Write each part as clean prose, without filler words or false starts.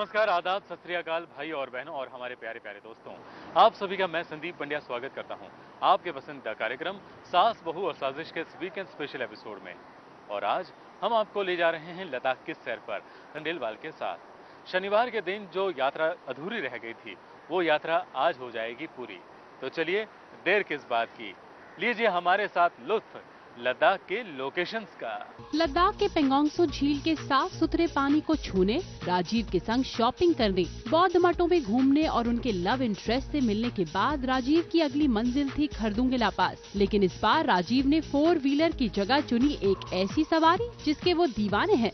नमस्कार, आदाब, सत श्री अकाल भाई और बहनों और हमारे प्यारे प्यारे दोस्तों। आप सभी का मैं संदीप पंड्या स्वागत करता हूं आपके पसंद का कार्यक्रम सास बहू और साजिश के वीकेंड स्पेशल एपिसोड में। और आज हम आपको ले जा रहे हैं लद्दाख की सैर पर खंडेलवाल के साथ। शनिवार के दिन जो यात्रा अधूरी रह गई थी वो यात्रा आज हो जाएगी पूरी। तो चलिए देर किस बात की, लीजिए हमारे साथ लुत्फ लद्दाख के लोकेशंस का। लद्दाख के पेंगोंग सो झील के साफ सुथरे पानी को छूने, राजीव के संग शॉपिंग करने, बौद्ध मठों में घूमने और उनके लव इंटरेस्ट से मिलने के बाद राजीव की अगली मंजिल थी खरदुंगला पास। लेकिन इस बार राजीव ने 4 व्हीलर की जगह चुनी एक ऐसी सवारी जिसके वो दीवाने हैं।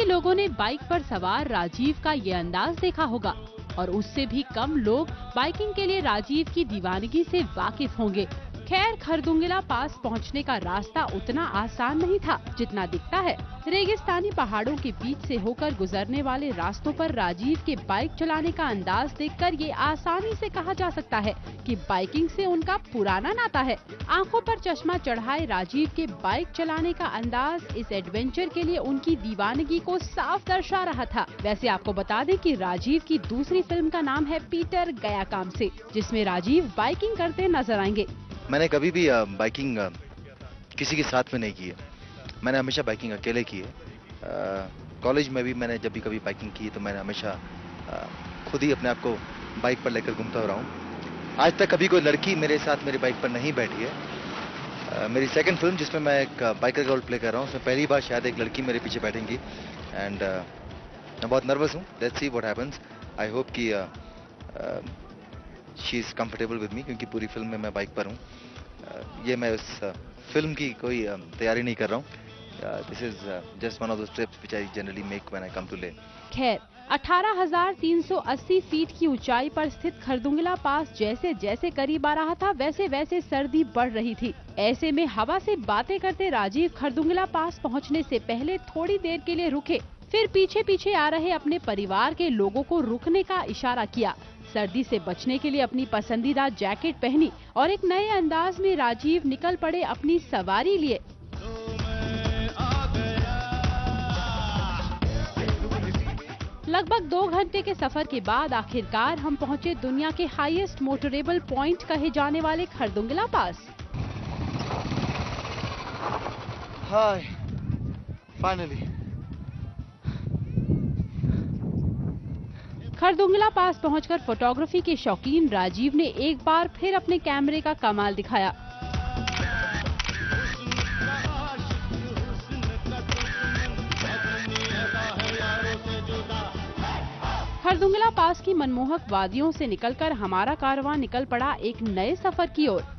लोगों ने बाइक पर सवार राजीव का ये अंदाज देखा होगा और उससे भी कम लोग बाइकिंग के लिए राजीव की दीवानगी से वाकिफ होंगे। खैर, खरदुंगला पास पहुंचने का रास्ता उतना आसान नहीं था जितना दिखता है। रेगिस्तानी पहाड़ों के बीच से होकर गुजरने वाले रास्तों पर राजीव के बाइक चलाने का अंदाज देखकर ये आसानी से कहा जा सकता है कि बाइकिंग से उनका पुराना नाता है। आंखों पर चश्मा चढ़ाए राजीव के बाइक चलाने का अंदाज इस एडवेंचर के लिए उनकी दीवानगी को साफ दर्शा रहा था। वैसे आपको बता दें कि राजीव की दूसरी फिल्म का नाम है पीटर गया काम से, जिसमें राजीव बाइकिंग करते नजर आएंगे। मैंने कभी भी बाइकिंग किसी के साथ में नहीं की है। मैंने हमेशा बाइकिंग अकेले की है। कॉलेज में भी मैंने जब भी कभी बाइकिंग की तो मैंने हमेशा खुद ही अपने आप को बाइक पर लेकर घूमता रहा हूँ। आज तक कभी कोई लड़की मेरे साथ मेरी बाइक पर नहीं बैठी है। मेरी सेकंड फिल्म जिसमें मैं एक बाइकर रोल प्ले कर रहा हूँ, उसमें पहली बार शायद एक लड़की मेरे पीछे बैठेंगी एंड मैं बहुत नर्वस हूँ। Let's see what happens. I hope कि she is comfortable with me, क्योंकि पूरी फिल्म में मैं बाइक पर हूँ। ये मैं उस फिल्म की कोई तैयारी नहीं कर रहा हूँ। This is just one of the trips which I generally make when I come to Leh. खैर, 18,380 फीट की ऊंचाई पर स्थित खरदुंगला पास जैसे जैसे करीब आ रहा था वैसे वैसे सर्दी बढ़ रही थी। ऐसे में हवा से बातें करते राजीव खरदुंगला पास पहुंचने से पहले थोड़ी देर के लिए रुके, फिर पीछे पीछे आ रहे अपने परिवार के लोगों को रुकने का इशारा किया। सर्दी से बचने के लिए अपनी पसंदीदा जैकेट पहनी और एक नए अंदाज में राजीव निकल पड़े अपनी सवारी लिए। लगभग 2 घंटे के सफर के बाद आखिरकार हम पहुंचे दुनिया के हाईएस्ट मोटरेबल पॉइंट कहे जाने वाले खरदुंगला पास। हाय, फाइनली। खरदुंगला पास पहुंचकर फोटोग्राफी के शौकीन राजीव ने एक बार फिर अपने कैमरे का कमाल दिखाया। खरदुंगला पास की मनमोहक वादियों से निकलकर हमारा कारवां निकल पड़ा एक नए सफर की ओर।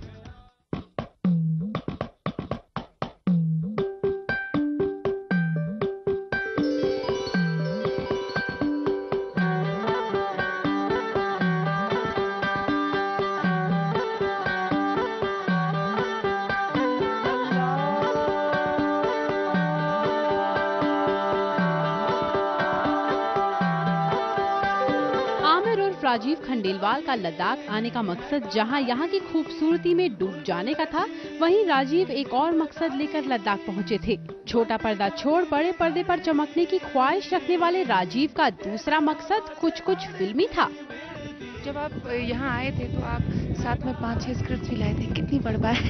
राजीव खंडेलवाल का लद्दाख आने का मकसद जहां यहां की खूबसूरती में डूब जाने का था, वहीं राजीव एक और मकसद लेकर लद्दाख पहुंचे थे। छोटा पर्दा छोड़ बड़े पर्दे पर चमकने की ख्वाहिश रखने वाले राजीव का दूसरा मकसद कुछ फिल्मी था। जब आप यहाँ आए थे तो आप साथ में 5-6 स्क्रिप्ट भी लाए थे, कितनी पढ़ पाए?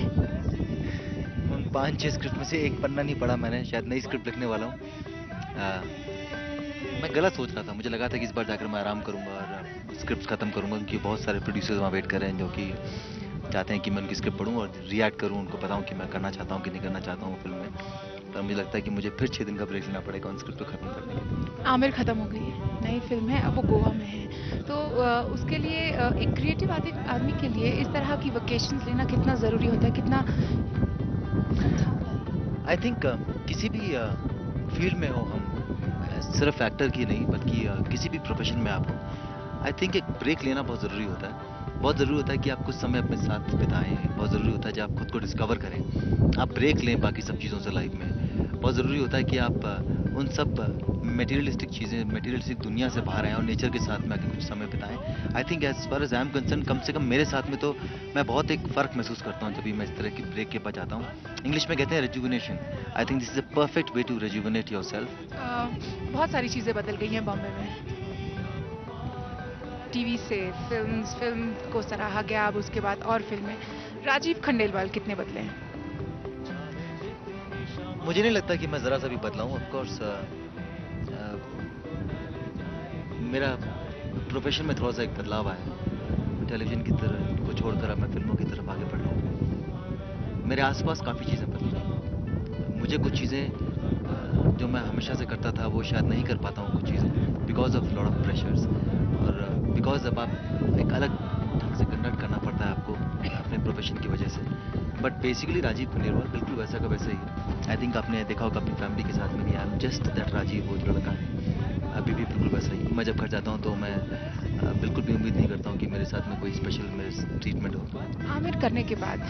5-6 स्क्रिप्ट में से एक पन्ना नहीं पढ़ा मैंने। शायद नई स्क्रिप्ट लिखने वाला हूँ। मैं गलत सोच रहा था। मुझे लगा था कि इस बार जाकर मैं आराम करूंगा और स्क्रिप्ट खत्म करूंगा, क्योंकि बहुत सारे प्रोड्यूसर्स वहाँ वेट कर रहे हैं जो कि चाहते हैं कि मैं उनकी स्क्रिप्ट पढूं और रिएक्ट करूं, उनको बताऊं कि मैं करना चाहता हूं कि नहीं करना चाहता हूं फिल्म में। तो मुझे लगता है कि मुझे फिर 6 दिन का ब्रेक लेना पड़ेगा उन स्क्रिप्ट को खत्म करने के लिए। आमिर खत्म हो गई है, नई फिल्म है, अब वो गोवा में है, तो उसके लिए एक क्रिएटिव आदमी के लिए इस तरह की वेकेशंस लेना कितना ज़रूरी होता है, कितना आई थिंक किसी भी फील्ड में हो हम, सिर्फ एक्टर की नहीं बल्कि किसी भी प्रोफेशन में आप हो, आई थिंक एक ब्रेक लेना बहुत ज़रूरी होता है। बहुत ज़रूरी होता है कि आप कुछ समय अपने साथ बिताएं, बहुत ज़रूरी होता है कि आप खुद को डिस्कवर करें, आप ब्रेक लें बाकी सब चीज़ों से लाइफ में। बहुत ज़रूरी होता है कि आप उन सब मटेरियलिस्टिक चीज़ें, मटेरियलिस्टिक दुनिया से बाहर आएं और नेचर के साथ में आके कुछ समय बिताएं। I think as far as I am concerned, कम से कम मेरे साथ में तो मैं बहुत एक फ़र्क महसूस करता हूँ जब भी मैं इस तरह की ब्रेक के पास जाता हूँ। इंग्लिश में कहते हैं rejuvenation. I think this is a perfect way to rejuvenate yourself. बहुत सारी चीज़ें बदल गई हैं बॉम्बे में, टीवी से फिल्म को सराहा गया, अब उसके बाद और फिल्में। राजीव खंडेलवाल कितने बदले हैं? मुझे नहीं लगता कि मैं ज़रा सा भी बदला हूँ। ऑफ कोर्स मेरा प्रोफेशन में थोड़ा सा एक बदलाव आया है। टेलीविज़न की तरफ को छोड़कर अब मैं फिल्मों की तरफ आगे बढ़ रहा हूँ। मेरे आसपास काफ़ी चीज़ें बदली। मुझे कुछ चीज़ें जो मैं हमेशा से करता था वो शायद नहीं कर पाता हूँ, कुछ चीज़ें because of lot of pressures, और बिकॉज अब आप एक अलग ढंग से कंडक्ट करना पड़ता है आपको अपने प्रोफेशन की वजह से। बट बेसिकली राजीव खंडेलवाल बिल्कुल वैसा का वैसा ही। आई थिंक आपने देखा होगा अपनी फैमिली के साथ में भी, I am just that Rajiv, वो जो लड़का है अभी भी बिल्कुल वैसा ही। मैं जब घर जाता हूँ तो मैं बिल्कुल भी उम्मीद नहीं करता हूँ कि मेरे साथ में कोई स्पेशल मेरे ट्रीटमेंट हो। आमिर करने के बाद